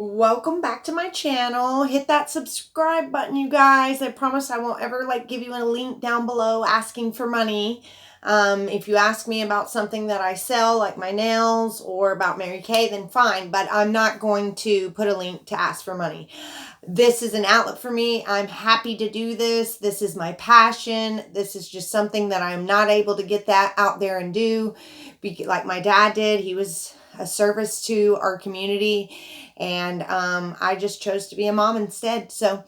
Welcome back to my channel. Hit that subscribe button, you guys. I promise I won't ever give you a link down below asking for money. If you ask me about something that I sell, like my nails or about Mary Kay, then fine. But I'm not going to put a link to ask for money. This is an outlet for me. I'm happy to do this. This is my passion. This is just something that I'm not able to get that out there and do. Like my dad did. He was a service to our community. And I just chose to be a mom instead. So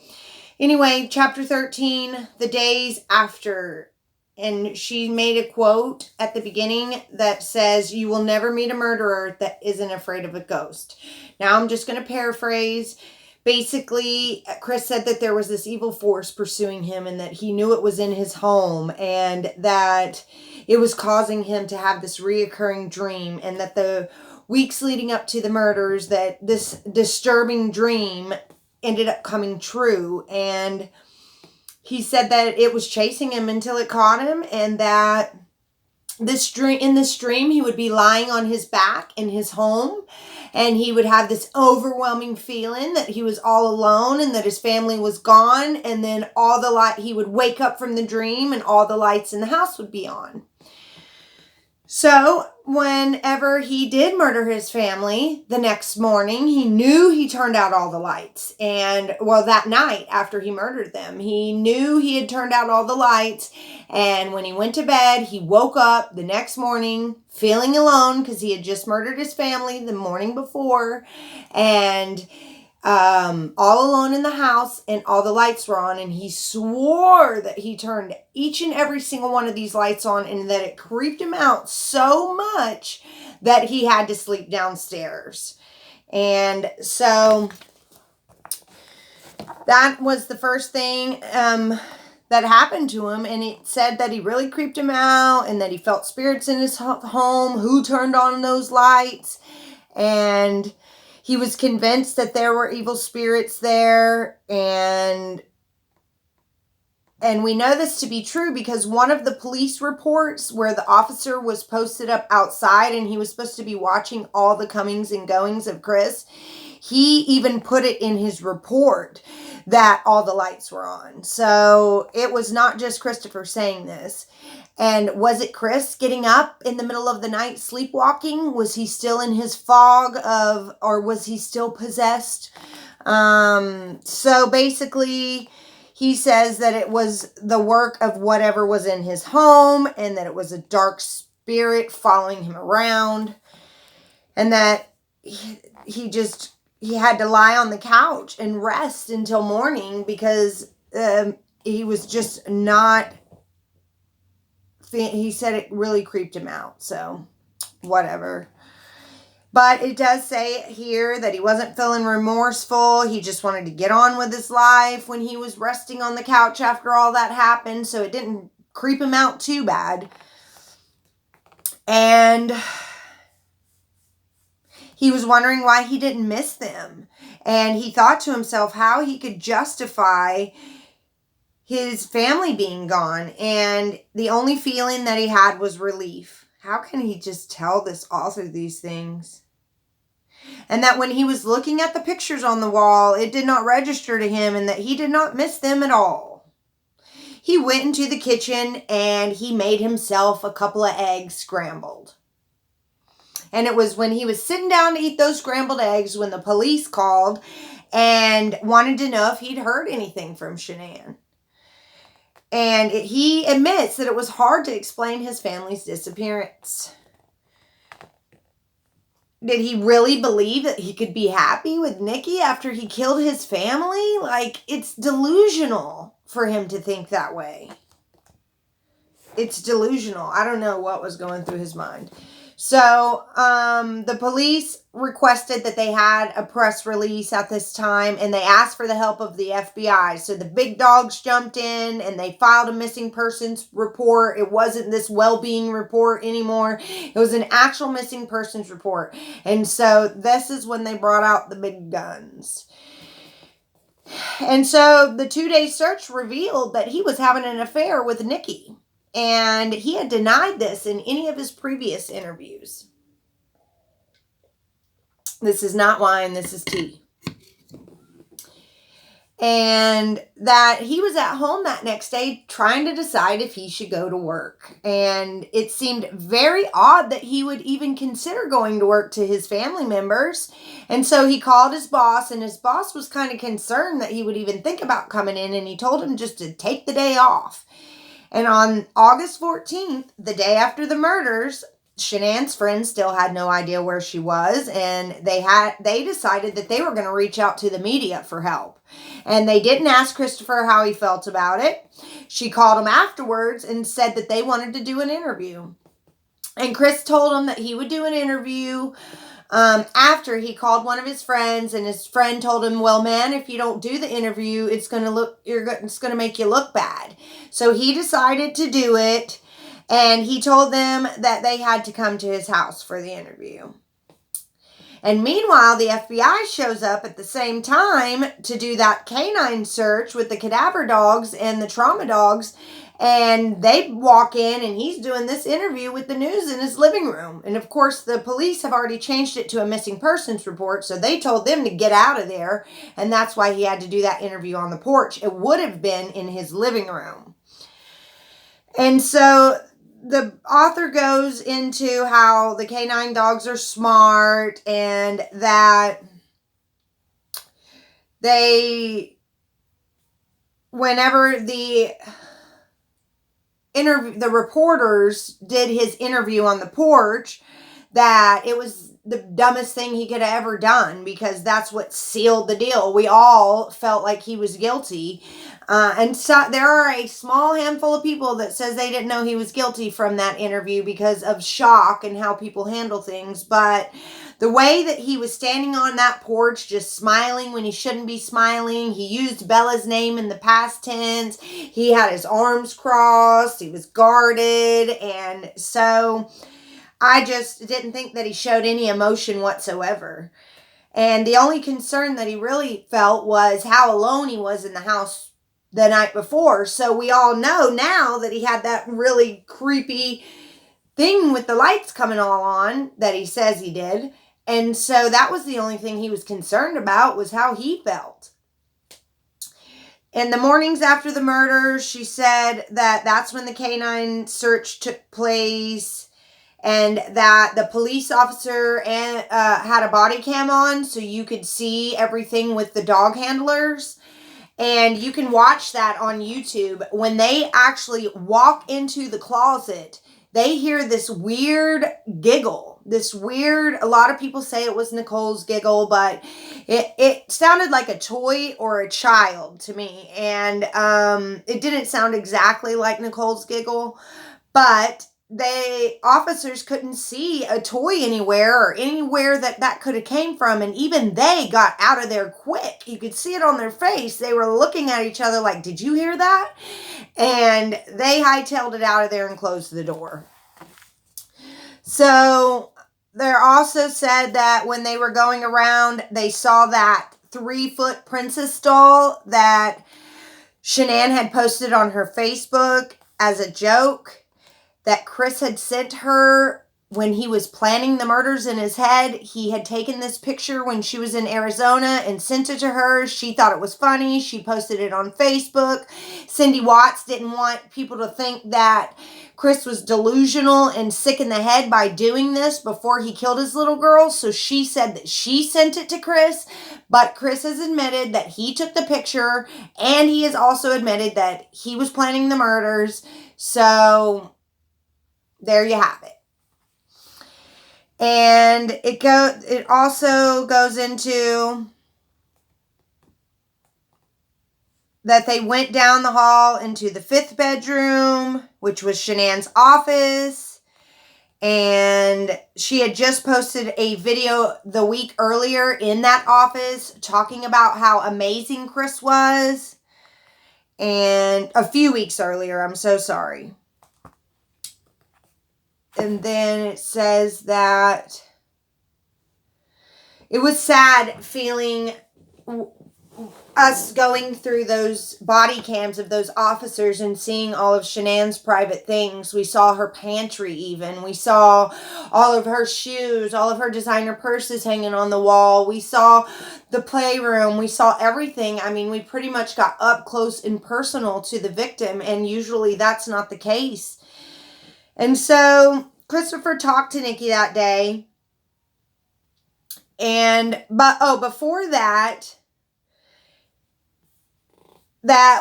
anyway, chapter 13, the days after. And she made a quote at the beginning that says, "You will never meet a murderer that isn't afraid of a ghost." Now I'm just going to paraphrase. Basically, Chris said that there was this evil force pursuing him and that he knew it was in his home and that it was causing him to have this reoccurring dream, and that the weeks leading up to the murders, that this disturbing dream ended up coming true. And he said that it was chasing him until it caught him, and that in this dream he would be lying on his back in his home, and he would have this overwhelming feeling that he was all alone and that his family was gone. And then he would wake up from the dream and all the lights in the house would be on. So whenever he did murder his family, the next morning, he knew he turned out all the lights. And, well, that night after he murdered them, he knew he had turned out all the lights. And when he went to bed, he woke up the next morning feeling alone because he had just murdered his family the morning before. And all alone in the house, and all the lights were on, and he swore that he turned each and every single one of these lights on, and that it creeped him out so much that he had to sleep downstairs. And so that was the first thing that happened to him, and it said that he really creeped him out and that he felt spirits in his home who turned on those lights, and he was convinced that there were evil spirits there. And we know this to be true because one of the police reports where the officer was posted up outside and he was supposed to be watching all the comings and goings of Chris, he even put it in his report that all the lights were on. So it was not just Christopher saying this. And was it Chris getting up in the middle of the night sleepwalking? Was he still in his fog or was he still possessed? So basically, he says that it was the work of whatever was in his home, and that it was a dark spirit following him around, and that he had to lie on the couch and rest until morning because he was just not. He said it really creeped him out. So whatever. But it does say here that he wasn't feeling remorseful. He just wanted to get on with his life when he was resting on the couch after all that happened. So it didn't creep him out too bad. And he was wondering why he didn't miss them. And he thought to himself how he could justify his family being gone. And the only feeling that he had was relief. How can he just tell this author these things? And that when he was looking at the pictures on the wall, it did not register to him, and that he did not miss them at all. He went into the kitchen and he made himself a couple of eggs scrambled. And it was when he was sitting down to eat those scrambled eggs when the police called and wanted to know if he'd heard anything from Shanann. And he admits that it was hard to explain his family's disappearance. Did he really believe that he could be happy with Nikki after he killed his family? It's delusional for him to think that way. It's delusional. I don't know what was going through his mind. So, the police requested that they had a press release at this time, and they asked for the help of the FBI. So the big dogs jumped in and they filed a missing persons report. It wasn't this well-being report anymore. It was an actual missing persons report. And so this is when they brought out the big guns. And so the 2-day search revealed that he was having an affair with Nikki. And he had denied this in any of his previous interviews. This is not wine, this is tea. and that he was at home that next day trying to decide if he should go to work. And it seemed very odd that he would even consider going to work to his family members. And so he called his boss, and his boss was kind of concerned that he would even think about coming in, and he told him just to take the day off. And on August 14th, the day after the murders, Shanann's friends still had no idea where she was, and they decided that they were going to reach out to the media for help. And they didn't ask Christopher how he felt about it. She called him afterwards and said that they wanted to do an interview. And Chris told him that he would do an interview after he called one of his friends, and his friend told him, well, man, if you don't do the interview, it's going to make you look bad. So he decided to do it. And he told them that they had to come to his house for the interview. And meanwhile, the FBI shows up at the same time to do that canine search with the cadaver dogs and the trauma dogs. And they walk in, and he's doing this interview with the news in his living room. And of course, the police have already changed it to a missing persons report. So they told them to get out of there. And that's why he had to do that interview on the porch. It would have been in his living room. And so the author goes into how the canine dogs are smart, and that whenever the reporters did his interview on the porch, that it was the dumbest thing he could have ever done, because that's what sealed the deal. We all felt like he was guilty. And so there are a small handful of people that says they didn't know he was guilty from that interview because of shock and how people handle things. But the way that he was standing on that porch just smiling when he shouldn't be smiling, he used Bella's name in the past tense, he had his arms crossed, he was guarded, and so I just didn't think that he showed any emotion whatsoever. And the only concern that he really felt was how alone he was in the house the night before. So we all know now that he had that really creepy thing with the lights coming all on that he says he did. And so that was the only thing he was concerned about, was how he felt. In the mornings after the murder, she said that that's when the canine search took place, and that the police officer had a body cam on so you could see everything with the dog handlers. And you can watch that on YouTube. When they actually walk into the closet, they hear this weird giggle. A lot of people say it was Nicole's giggle, but it sounded like a toy or a child to me. And it didn't sound exactly like Nicole's giggle, but officers couldn't see a toy anywhere, or anywhere that could have came from. And even they got out of there quick. You could see it on their face. They were looking at each other like, did you hear that? And they hightailed it out of there and closed the door. So they're also said that when they were going around, they saw that 3-foot princess doll that Shanann had posted on her Facebook as a joke, that Chris had sent her when he was planning the murders in his head. He had taken this picture when she was in Arizona and sent it to her. She thought it was funny. She posted it on Facebook. Cindy Watts didn't want people to think that Chris was delusional and sick in the head by doing this before he killed his little girl. So she said that she sent it to Chris, but Chris has admitted that he took the picture, and he has also admitted that he was planning the murders. So there you have it. And it also goes into that they went down the hall into the 5th bedroom, which was Shanann's office. And she had just posted a video the week earlier in that office talking about how amazing Chris was. And a few weeks earlier, I'm so sorry. And then it says that it was sad feeling us going through those body cams of those officers and seeing all of Shanann's private things. We saw her pantry even. We saw all of her shoes, all of her designer purses hanging on the wall. We saw the playroom. We saw everything. I mean, we pretty much got up close and personal to the victim, and usually that's not the case. And so Christopher talked to Nikki that day. Before that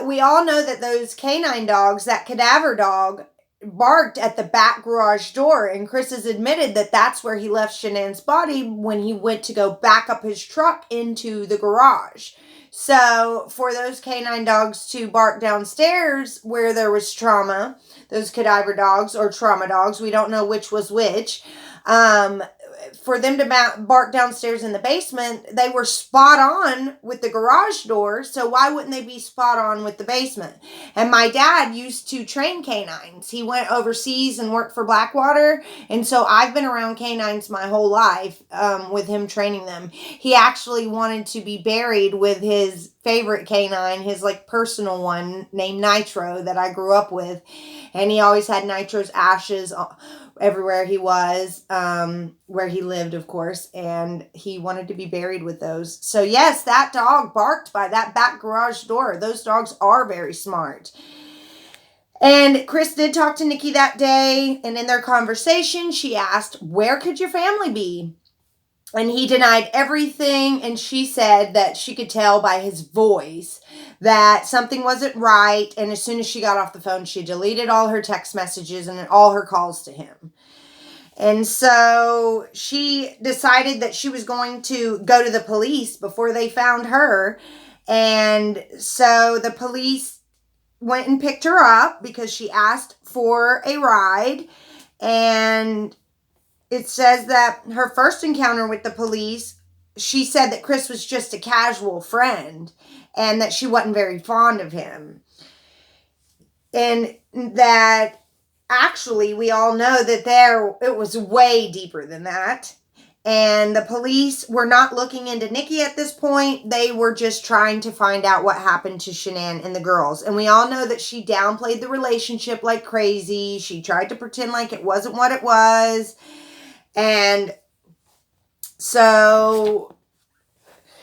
we all know that those canine dogs, that cadaver dog, barked at the back garage door. And Chris has admitted that that's where he left Shanann's body when he went to go back up his truck into the garage. So for those canine dogs to bark downstairs where there was trauma, those cadaver dogs or trauma dogs, we don't know which was which, for them to bark downstairs in the basement, they were spot on with the garage door. So why wouldn't they be spot on with the basement? And my dad used to train canines. He went overseas and worked for Blackwater. And so I've been around canines my whole life, with him training them. He actually wanted to be buried with his favorite canine, his like personal one named Nitro that I grew up with. And he always had Nitro's ashes everywhere he was, where he lived, of course, and he wanted to be buried with those. So yes, that dog barked by that back garage door. Those dogs are very smart. And Chris did talk to Nikki that day, and in their conversation, she asked, "Where could your family be?" And he denied everything, and she said that she could tell by his voice that something wasn't right, and as soon as she got off the phone, she deleted all her text messages and all her calls to him. And so she decided that she was going to go to the police before they found her. And so the police went and picked her up because she asked for a ride. And it says that her first encounter with the police, she said that Chris was just a casual friend and that she wasn't very fond of him. And that actually we all know that it was way deeper than that. And the police were not looking into Nikki at this point. They were just trying to find out what happened to Shanann and the girls. And we all know that she downplayed the relationship like crazy. She tried to pretend like it wasn't what it was. And so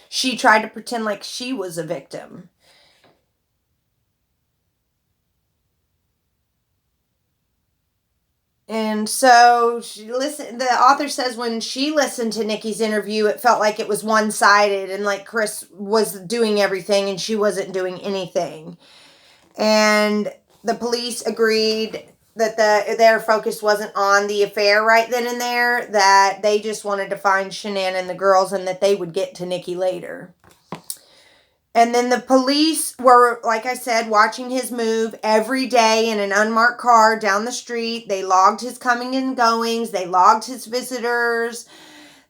she tried to pretend like she was a victim. And so the author says when she listened to Nikki's interview, it felt like it was one-sided and like Chris was doing everything and she wasn't doing anything. And the police agreed that their focus wasn't on the affair right then and there, that they just wanted to find Shanann and the girls and that they would get to Nikki later. And then the police were, like I said, watching his move every day in an unmarked car down the street. They logged his coming and goings. They logged his visitors.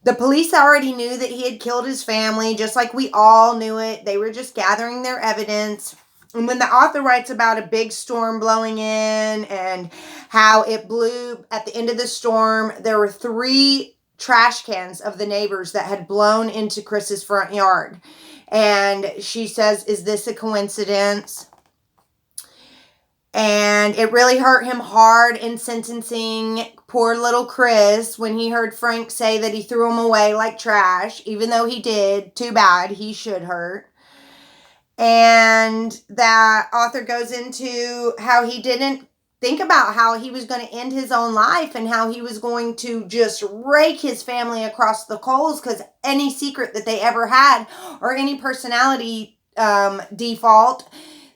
The police already knew that he had killed his family, just like we all knew it. They were just gathering their evidence. And when the author writes about a big storm blowing in and how it blew at the end of the storm, there were 3 trash cans of the neighbors that had blown into Chris's front yard. And she says, "Is this a coincidence?" And it really hurt him hard in sentencing poor little Chris when he heard Frank say that he threw him away like trash, even though he did. Too bad. He should hurt. And that author goes into how he didn't think about how he was going to end his own life and how he was going to just rake his family across the coals because any secret that they ever had or any personality default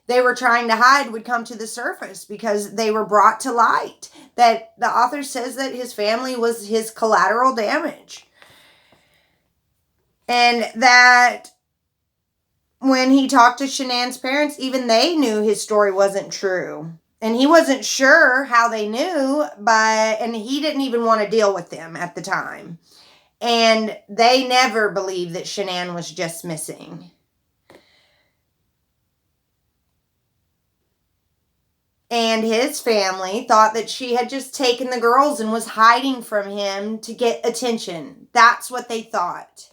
they were trying to hide would come to the surface because they were brought to light. That the author says that his family was his collateral damage. And that when he talked to Shanann's parents, even they knew his story wasn't true. And he wasn't sure how they knew, and he didn't even want to deal with them at the time. And they never believed that Shanann was just missing. And his family thought that she had just taken the girls and was hiding from him to get attention. That's what they thought.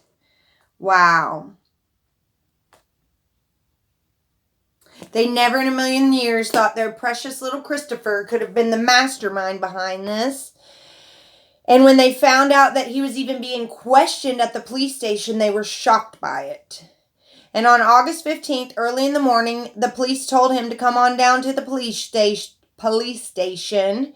Wow. They never in a million years thought their precious little Christopher could have been the mastermind behind this. And when they found out that he was even being questioned at the police station, they were shocked by it. And on August 15th, early in the morning, the police told him to come on down to the police station.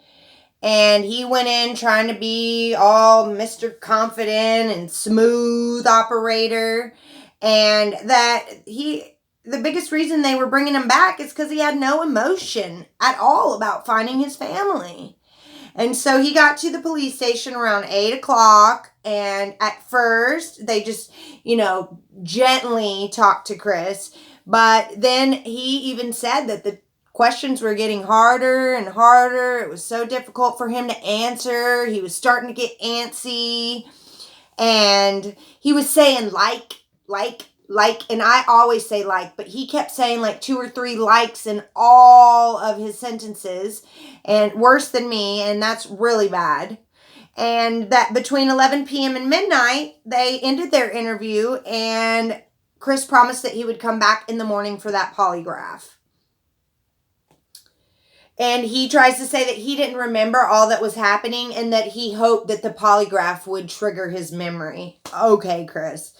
And he went in trying to be all Mr. Confident and smooth operator. And the biggest reason they were bringing him back is because he had no emotion at all about finding his family. And so he got to the police station around 8 o'clock. And at first, they just, gently talked to Chris. But then he even said that the questions were getting harder and harder. It was so difficult for him to answer. He was starting to get antsy. And he was saying like, and I always say like, but he kept saying like 2 or 3 likes in all of his sentences, and worse than me, and that's really bad. And that between 11 p.m. and midnight, they ended their interview, and Chris promised that he would come back in the morning for that polygraph. And he tries to say that he didn't remember all that was happening and that he hoped that the polygraph would trigger his memory. Okay, Chris.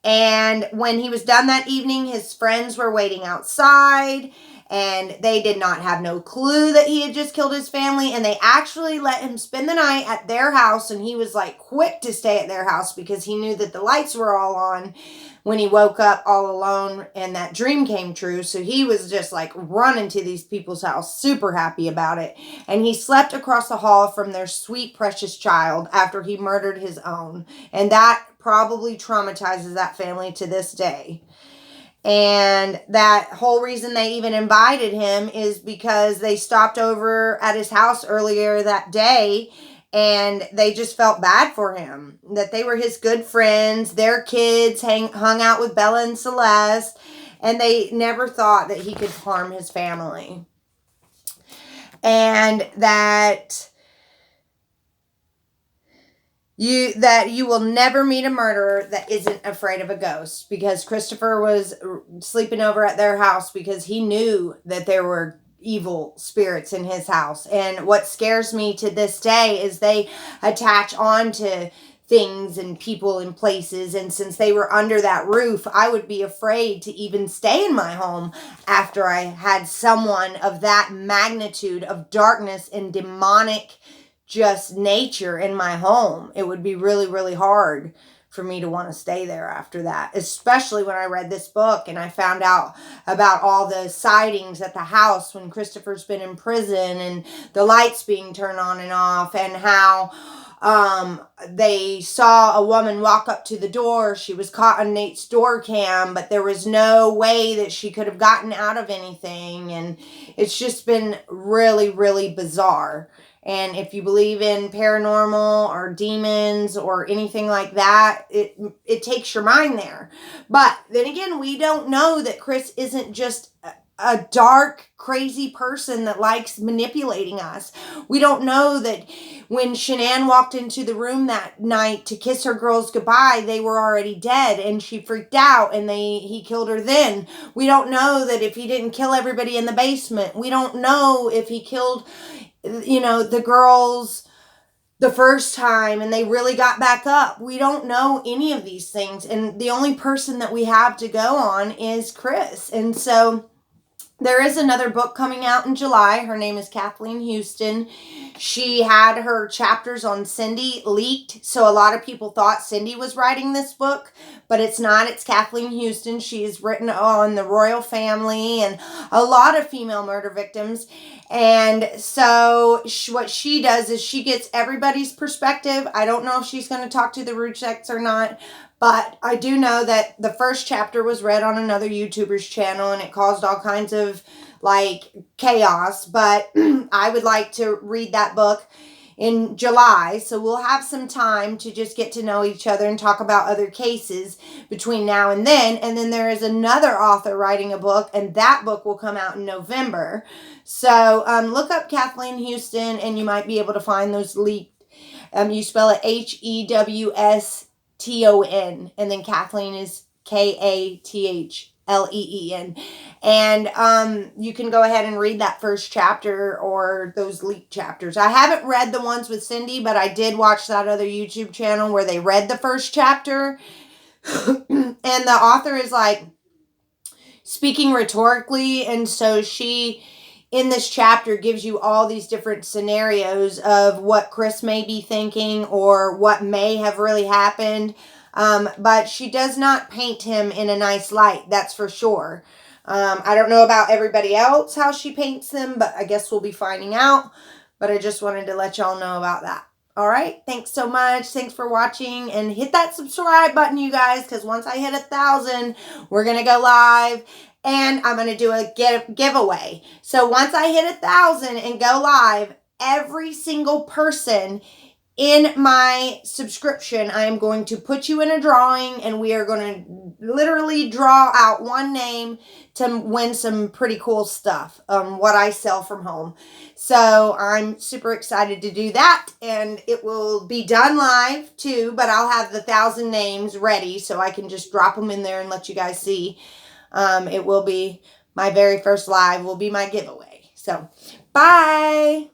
And when he was done that evening, his friends were waiting outside, and they did not have no clue that he had just killed his family, and they actually let him spend the night at their house, and he was like quick to stay at their house because he knew that the lights were all on when he woke up all alone and that dream came true. So he was just like running to these people's house, super happy about it. And he slept across the hall from their sweet, precious child after he murdered his own. And that probably traumatizes that family to this day. And that whole reason they even invited him is because they stopped over at his house earlier that day, and they just felt bad for him. That they were his good friends. Their kids hung out with Bella and Celeste, and they never thought that he could harm his family. And that you will never meet a murderer that isn't afraid of a ghost, because Christopher was sleeping over at their house because he knew that there were evil spirits in his house. And what scares me to this day is they attach on to things and people and places, and since they were under that roof, I would be afraid to even stay in my home after I had someone of that magnitude of darkness and demonic just nature in my home. It would be really, really hard for me to want to stay there after that, especially when I read this book and I found out about all the sightings at the house when Christopher's been in prison, and the lights being turned on and off, and how they saw a woman walk up to the door. She was caught on Nate's door cam, but there was no way that she could have gotten out of anything. And it's just been really, really bizarre. And if you believe in paranormal or demons or anything like that, it takes your mind there. But then again, we don't know that Chris isn't just a dark, crazy person that likes manipulating us. We don't know that when Shanann walked into the room that night to kiss her girls goodbye, they were already dead, and she freaked out, and he killed her then. We don't know that if he didn't kill everybody in the basement. We don't know if he killed the girls the first time and they really got back up. We don't know any of these things. And the only person that we have to go on is Chris. And so there is another book coming out in July. Her name is Kathleen Houston. She had her chapters on Cindy leaked, so a lot of people thought Cindy was writing this book, but it's not. It's Kathleen Houston. She's written on the royal family and a lot of female murder victims. And so what she does is she gets everybody's perspective. I don't know if she's going to talk to the Rujecks or not, but I do know that the first chapter was read on another YouTuber's channel, and it caused all kinds of chaos. But I would like to read that book in July, so we'll have some time to just get to know each other and talk about other cases between now and then. And then there is another author writing a book, and that book will come out in November. So look up Kathleen Houston, and you might be able to find those leaked. You spell it Hewston, and then Kathleen is Kathleen. Leen. And you can go ahead and read that first chapter or those leaked chapters. I haven't read the ones with Cindy, but I did watch that other YouTube channel where they read the first chapter. And the author is like speaking rhetorically, and so she in this chapter gives you all these different scenarios of what Chris may be thinking or what may have really happened. But she does not paint him in a nice light, that's for sure. I don't know about everybody else, how she paints them, but I guess we'll be finding out. But I just wanted to let y'all know about that. All right, thanks so much. Thanks for watching, and hit that subscribe button, you guys, because once I hit 1,000, we're going to go live, and I'm going to do a giveaway. So once I hit 1,000 and go live, every single person in my subscription, I am going to put you in a drawing, and we are going to literally draw out one name to win some pretty cool stuff, what I sell from home. So I'm super excited to do that, and it will be done live too, but I'll have the 1,000 names ready so I can just drop them in there and let you guys see. It will be my very first live, will be my giveaway. So bye.